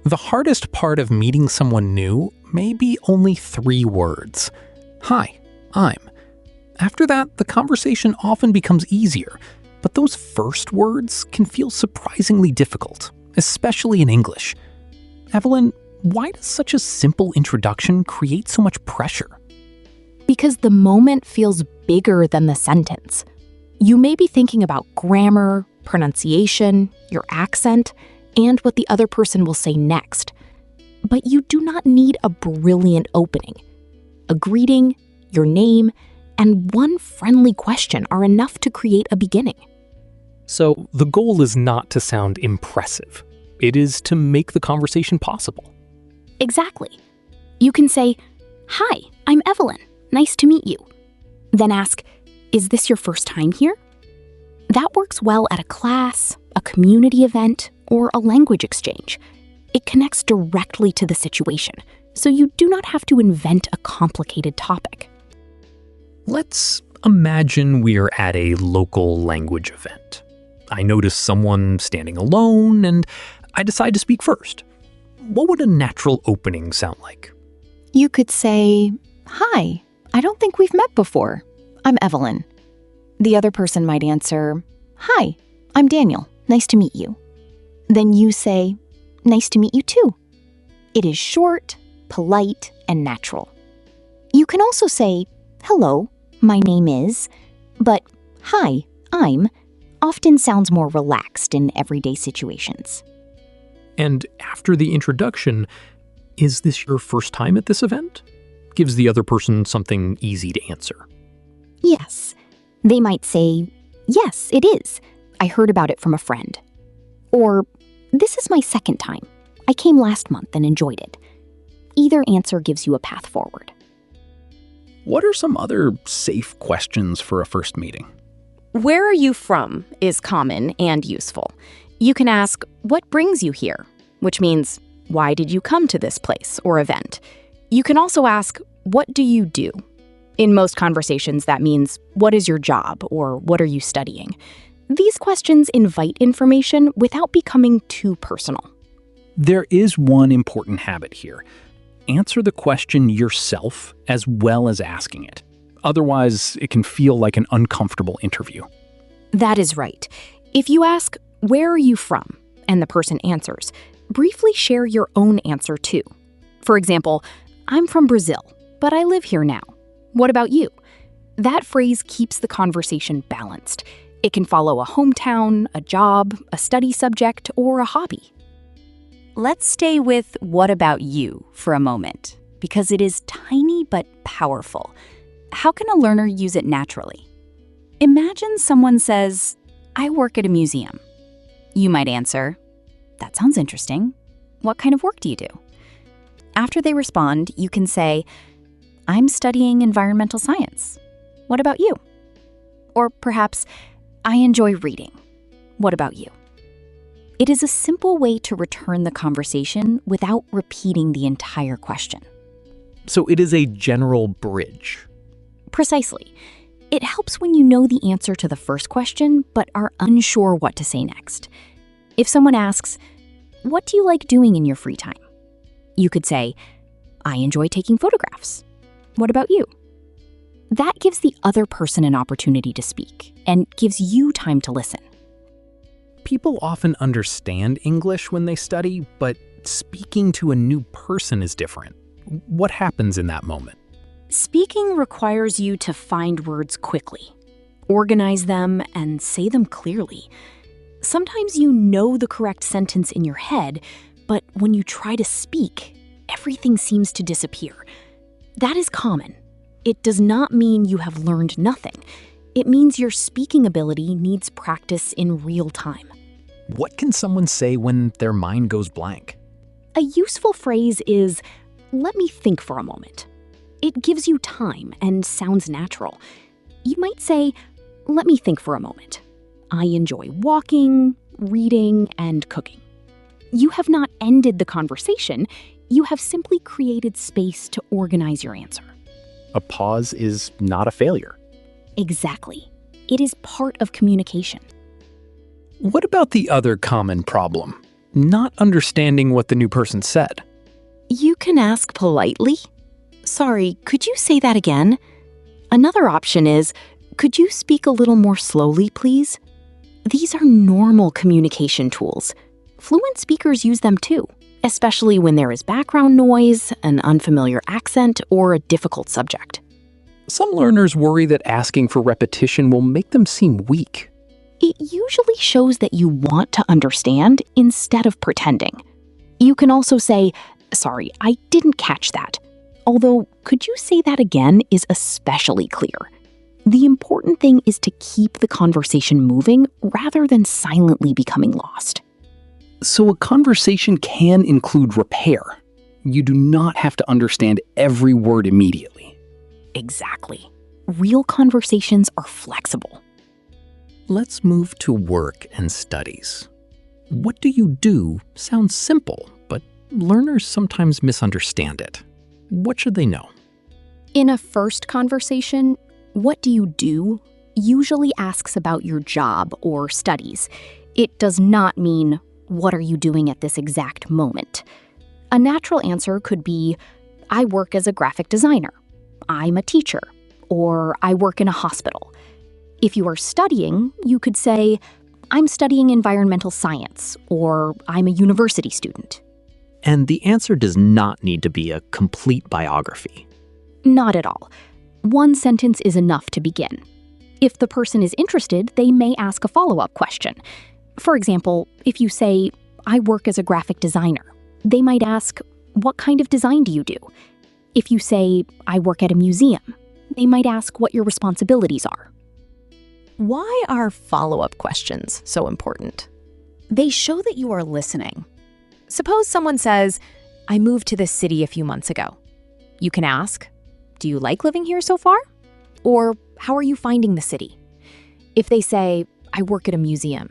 The hardest part of meeting someone new may be only 3 words. Hi, I'm. After that, the conversation often becomes easier, but those first words can feel surprisingly difficult, especially in English. Evelyn, why does such a simple introduction create so much pressure? Because the moment feels bigger than the sentence. You may be thinking about grammar, pronunciation, your accent, and what the other person will say next. But you do not need a brilliant opening. A greeting, your name, and one friendly question are enough to create a beginning. So the goal is not to sound impressive. It is to make the conversation possible. Exactly. You can say, "Hi, I'm Evelyn. Nice to meet you." Then ask, "Is this your first time here?" That works well at a class, a community event, or a language exchange. It connects directly to the situation, so you do not have to invent a complicated topic. Let's imagine we're at a local language event. I notice someone standing alone, and I decide to speak first. What would a natural opening sound like? You could say, "Hi, I don't think we've met before. I'm Evelyn." The other person might answer, "Hi, I'm Daniel. Nice to meet you." Then you say, "Nice to meet you too." It is short, polite, and natural. You can also say, "Hello, my name is," but "Hi, I'm" often sounds more relaxed in everyday situations. And after the introduction, "Is this your first time at this event?" gives the other person something easy to answer. Yes. They might say, "Yes, it is. I heard about it from a friend." Or, "This is my second time. I came last month and enjoyed it." Either answer gives you a path forward. What are some other safe questions for a first meeting? Where are you from is common and useful. You can ask, "What brings you here?" which means, "Why did you come to this place or event?" You can also ask, "What do you do?" In most conversations, that means, "What is your job?" or "What are you studying?" These questions invite information without becoming too personal. There is one important habit here. Answer the question yourself as well as asking it. Otherwise, it can feel like an uncomfortable interview. That is right. If you ask, "Where are you from?" and the person answers, briefly share your own answer too. For example, "I'm from Brazil, but I live here now. What about you?" That phrase keeps the conversation balanced. It can follow a hometown, a job, a study subject, or a hobby. Let's stay with "What about you?" for a moment, because it is tiny but powerful. How can a learner use it naturally? Imagine someone says, "I work at a museum." You might answer, "That sounds interesting. What kind of work do you do?" After they respond, you can say, "I'm studying environmental science. What about you?" Or perhaps, "I enjoy reading. What about you?" It is a simple way to return the conversation without repeating the entire question. So it is a general bridge. Precisely. It helps when you know the answer to the first question but are unsure what to say next. If someone asks, "What do you like doing in your free time?" you could say, "I enjoy taking photographs. What about you?" That gives the other person an opportunity to speak and gives you time to listen. People often understand English when they study, but speaking to a new person is different. What happens in that moment? Speaking requires you to find words quickly, organize them, and say them clearly. Sometimes you know the correct sentence in your head, but when you try to speak, everything seems to disappear. That is common. It does not mean you have learned nothing. It means your speaking ability needs practice in real time. What can someone say when their mind goes blank? A useful phrase is, "Let me think for a moment." It gives you time and sounds natural. You might say, "Let me think for a moment. I enjoy walking, reading, and cooking." You have not ended the conversation. You have simply created space to organize your answer. A pause is not a failure. Exactly. It is part of communication. What about the other common problem? not understanding what the new person said. You can ask politely, "Sorry, could you say that again?" Another option is, "Could you speak a little more slowly, please?" These are normal communication tools. Fluent speakers use them too, especially when there is background noise, an unfamiliar accent, or a difficult subject. Some learners worry that asking for repetition will make them seem weak. It usually shows that you want to understand instead of pretending. You can also say, "Sorry, I didn't catch that." Although, "Could you say that again?" is especially clear. The important thing is to keep the conversation moving rather than silently becoming lost. So a conversation can include repair. You do not have to understand every word immediately. Exactly. Real conversations are flexible. Let's move to work and studies. What do you do sounds simple, but learners sometimes misunderstand it. What should they know? In a first conversation, "What do you do?" usually asks about your job or studies. It does not mean, "What are you doing at this exact moment?" A natural answer could be, "I work as a graphic designer," "I'm a teacher," or "I work in a hospital." If you are studying, you could say, "I'm studying environmental science," or "I'm a university student." And the answer does not need to be a complete biography. Not at all. One sentence is enough to begin. If the person is interested, they may ask a follow-up question. For example, if you say, "I work as a graphic designer," they might ask, "What kind of design do you do?" If you say, "I work at a museum," they might ask what your responsibilities are. Why are follow-up questions so important? They show that you are listening. Suppose someone says, "I moved to this city a few months ago." You can ask, "Do you like living here so far?" Or, "How are you finding the city?" If they say, "I work at a museum,"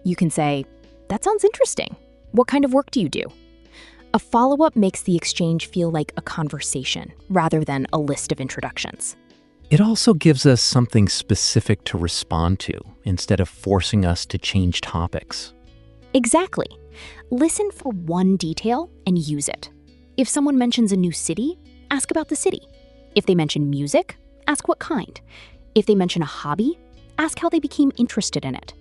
you can say, "That sounds interesting. What kind of work do you do?" A follow-up makes the exchange feel like a conversation rather than a list of introductions. It also gives us something specific to respond to instead of forcing us to change topics. Exactly. Listen for one detail and use it. If someone mentions a new city, ask about the city. If they mention music, ask what kind. If they mention a hobby, ask how they became interested in it.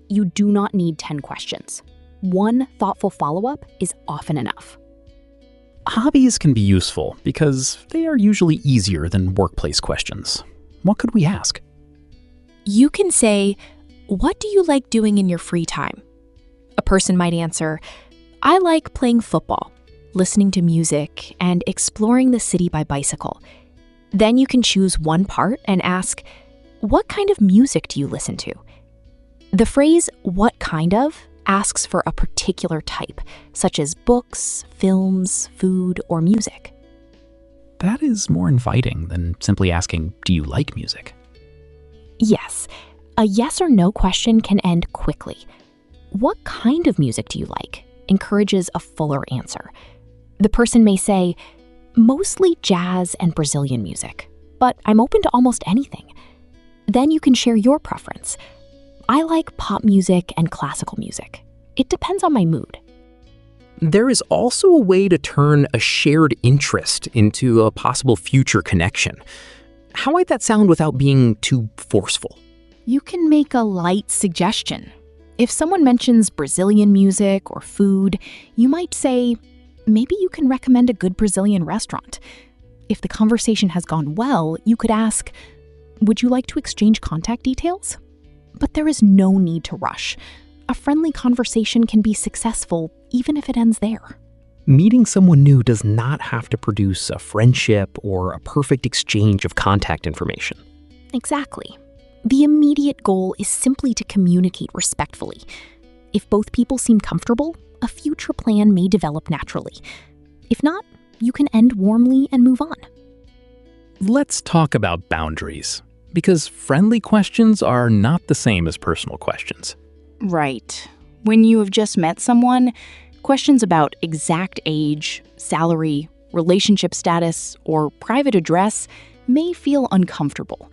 You do not need 10 questions. One thoughtful follow-up is often enough. Hobbies can be useful because they are usually easier than workplace questions. What could we ask? You can say, "What do you like doing in your free time?" A person might answer, "I like playing football, listening to music, and exploring the city by bicycle." Then you can choose one part and ask, "What kind of music do you listen to?" The phrase "what kind of" asks for a particular type, such as books, films, food, or music. That is more inviting than simply asking, "Do you like music?" Yes, a yes or no question can end quickly. "What kind of music do you like?" encourages a fuller answer. The person may say, "Mostly jazz and Brazilian music, but I'm open to almost anything." Then you can share your preference. "I like pop music and classical music. It depends on my mood." There is also a way to turn a shared interest into a possible future connection. How might that sound without being too forceful? You can make a light suggestion. If someone mentions Brazilian music or food, you might say, "Maybe you can recommend a good Brazilian restaurant." If the conversation has gone well, you could ask, "Would you like to exchange contact details?" But there is no need to rush. A friendly conversation can be successful even if it ends there. Meeting someone new does not have to produce a friendship or a perfect exchange of contact information. Exactly. The immediate goal is simply to communicate respectfully. If both people seem comfortable, a future plan may develop naturally. If not, you can end warmly and move on. Let's talk about boundaries, because friendly questions are not the same as personal questions. Right. When you have just met someone, questions about exact age, salary, relationship status, or private address may feel uncomfortable.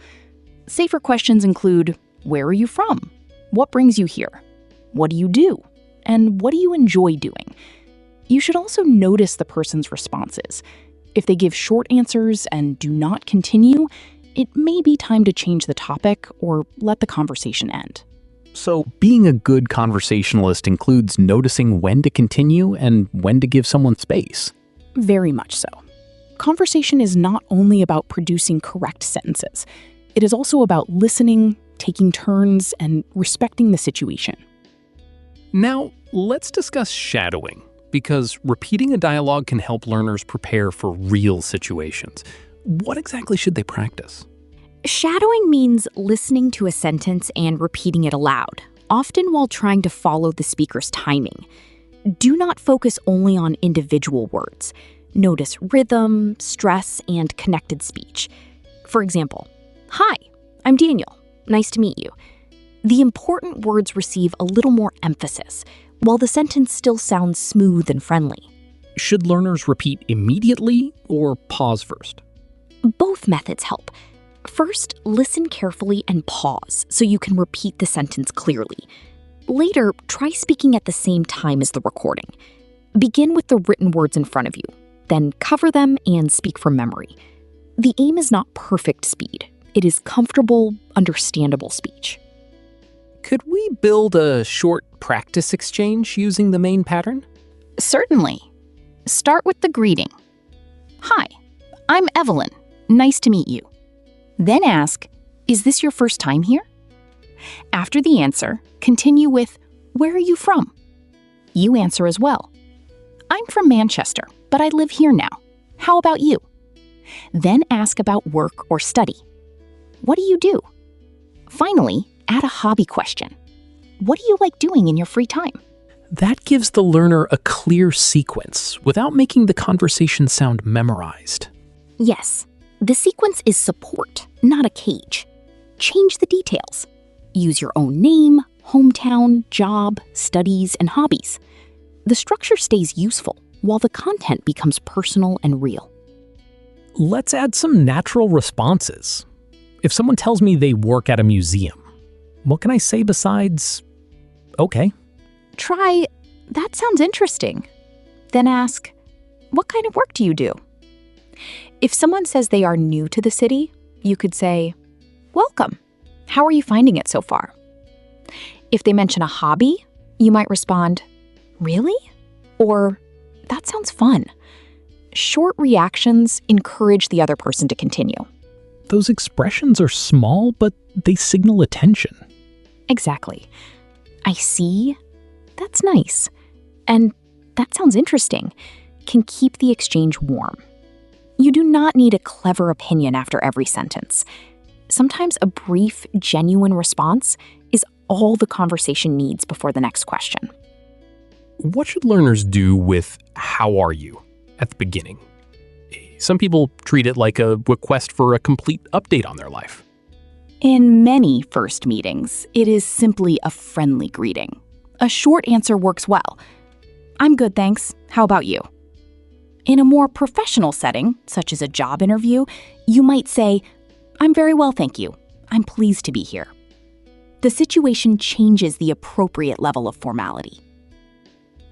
Safer questions include, "Where are you from? What brings you here? What do you do? and what do you enjoy doing? You should also notice the person's responses. If they give short answers and do not continue, it may be time to change the topic or let the conversation end. So, being a good conversationalist includes noticing when to continue and when to give someone space. Very much so. Conversation is not only about producing correct sentences. It is also about listening, taking turns, and respecting the situation. Now, let's discuss shadowing, because repeating a dialogue can help learners prepare for real situations. What exactly should they practice? Shadowing means listening to a sentence and repeating it aloud, often while trying to follow the speaker's timing. Do not focus only on individual words. Notice rhythm, stress, and connected speech. For example, "Hi, I'm Daniel. Nice to meet you." The important words receive a little more emphasis, while the sentence still sounds smooth and friendly. Should learners repeat immediately or pause first? Both methods help. First, listen carefully and pause so you can repeat the sentence clearly. Later, try speaking at the same time as the recording. Begin with the written words in front of you, then cover them and speak from memory. The aim is not perfect speed. It is comfortable, understandable speech. Could we build a short practice exchange using the main pattern? Certainly. Start with the greeting. "Hi, I'm Evelyn. Nice to meet you." Then ask, "Is this your first time here?" After the answer, continue with, "Where are you from?" You answer as well. "I'm from Manchester, but I live here now. How about you?" Then ask about work or study. "What do you do?" Finally, add a hobby question. "What do you like doing in your free time?" That gives the learner a clear sequence without making the conversation sound memorized. Yes, the sequence is support, not a cage. Change the details. Use your own name, hometown, job, studies, and hobbies. The structure stays useful, while the content becomes personal and real. Let's add some natural responses. If someone tells me they work at a museum, what can I say besides, "Okay"? Try, "That sounds interesting." Then ask, "What kind of work do you do?" If someone says they are new to the city, you could say, "Welcome. How are you finding it so far?" If they mention a hobby, you might respond, "Really?" Or, "That sounds fun." Short reactions encourage the other person to continue. Those expressions are small, but they signal attention. Exactly. "I see. That's nice. And that sounds interesting," can keep the exchange warm. You do not need a clever opinion after every sentence. Sometimes a brief, genuine response is all the conversation needs before the next question. What should learners do with "How are you?" at the beginning? Some people treat it like a request for a complete update on their life. In many first meetings, it is simply a friendly greeting. A short answer works well. "I'm good, thanks. How about you?" In a more professional setting, such as a job interview, you might say, "I'm very well, thank you. I'm pleased to be here." The situation changes the appropriate level of formality.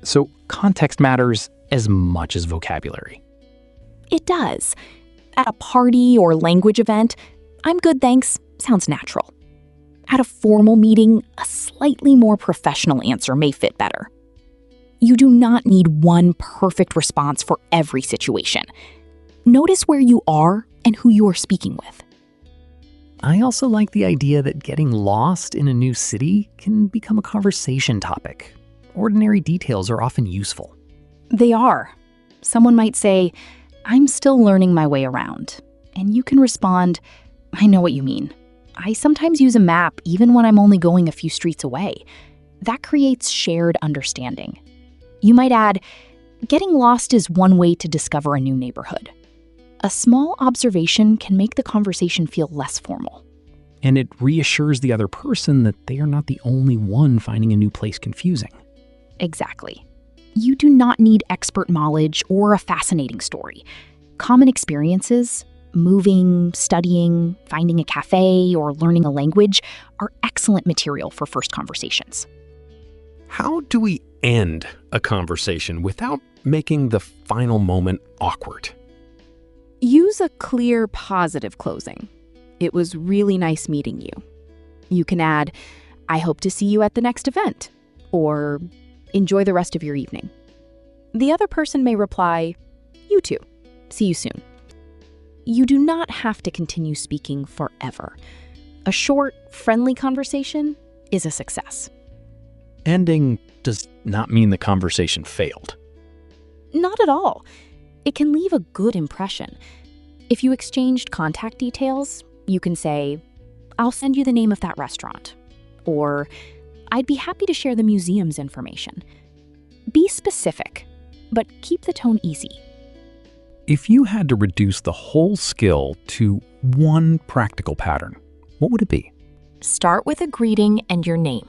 So, context matters as much as vocabulary. It does. At a party or language event, "I'm good, thanks," sounds natural. At a formal meeting, a slightly more professional answer may fit better. You do not need one perfect response for every situation. Notice where you are and who you are speaking with. I also like the idea that getting lost in a new city can become a conversation topic. Ordinary details are often useful. They are. Someone might say, "I'm still learning my way around." And you can respond, "I know what you mean. I sometimes use a map even when I'm only going a few streets away." That creates shared understanding. You might add, "Getting lost is one way to discover a new neighborhood." A small observation can make the conversation feel less formal. And it reassures the other person that they are not the only one finding a new place confusing. Exactly. You do not need expert knowledge or a fascinating story. Common experiences, moving, studying, finding a cafe, or learning a language are excellent material for first conversations. How do we end a conversation without making the final moment awkward? Use a clear, positive closing. It was really nice meeting you. You can add, I hope to see you at the next event, or enjoy the rest of your evening. The other person may reply, you too. See you soon. You do not have to continue speaking forever. A short, friendly conversation is a success. Ending does not mean the conversation failed. Not at all. It can leave a good impression. If you exchanged contact details, you can say, I'll send you the name of that restaurant. Or, I'd be happy to share the museum's information. Be specific, but keep the tone easy. If you had to reduce the whole skill to one practical pattern, what would it be? Start with a greeting and your name.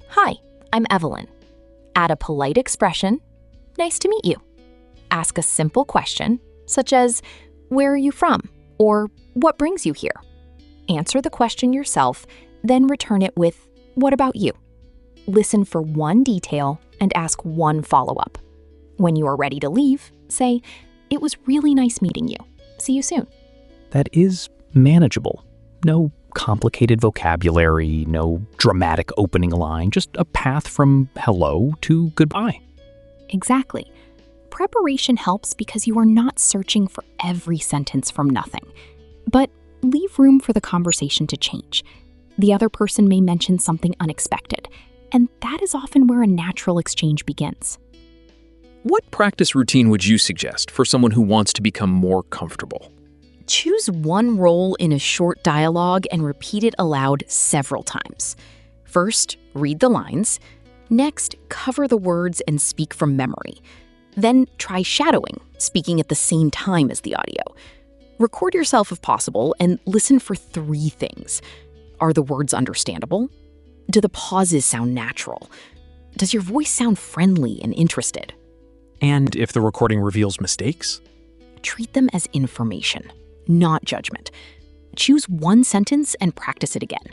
Hi, I'm Evelyn. Add a polite expression. Nice to meet you. Ask a simple question, such as, where are you from? Or what brings you here? Answer the question yourself, then return it with, what about you? Listen for one detail and ask one follow-up. When you are ready to leave, say, it was really nice meeting you. See you soon. That is manageable. No complicated vocabulary, no dramatic opening line, just a path from hello to goodbye. Exactly. Preparation helps because you are not searching for every sentence from nothing. But leave room for the conversation to change. The other person may mention something unexpected, and that is often where a natural exchange begins. What practice routine would you suggest for someone who wants to become more comfortable? Choose one role in a short dialogue and repeat it aloud several times. First, read the lines. Next, cover the words and speak from memory. Then try shadowing, speaking at the same time as the audio. Record yourself if possible and listen for 3 things. Are the words understandable? Do the pauses sound natural? Does your voice sound friendly and interested? And if the recording reveals mistakes? Treat them as information, not judgment. Choose one sentence and practice it again.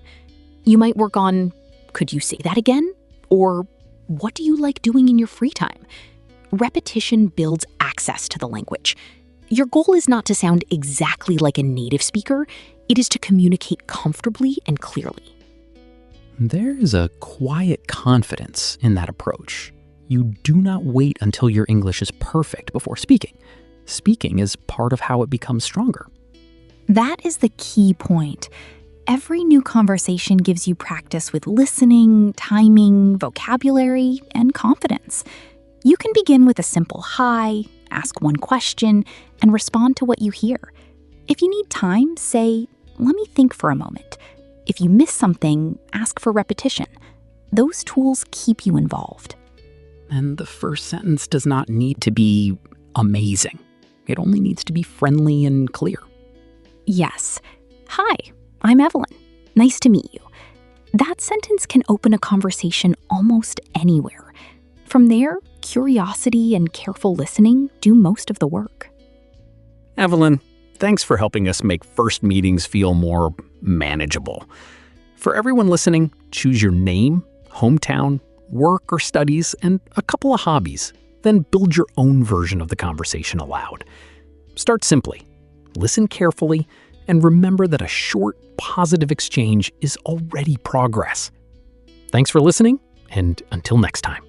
You might work on, could you say that again? Or, what do you like doing in your free time? Repetition builds access to the language. Your goal is not to sound exactly like a native speaker. It is to communicate comfortably and clearly. There is a quiet confidence in that approach. You do not wait until your English is perfect before speaking. Speaking is part of how it becomes stronger. That is the key point. Every new conversation gives you practice with listening, timing, vocabulary, and confidence. You can begin with a simple hi, ask one question, and respond to what you hear. If you need time, say, let me think for a moment. If you miss something, ask for repetition. Those tools keep you involved. And the first sentence does not need to be amazing. It only needs to be friendly and clear. Yes. Hi, I'm Evelyn. Nice to meet you. That sentence can open a conversation almost anywhere. From there, curiosity and careful listening do most of the work. Evelyn, thanks for helping us make first meetings feel more manageable. For everyone listening, choose your name, hometown, work or studies, and a couple of hobbies. Then build your own version of the conversation aloud. Start simply, listen carefully, and remember that a short, positive exchange is already progress. Thanks for listening, and until next time.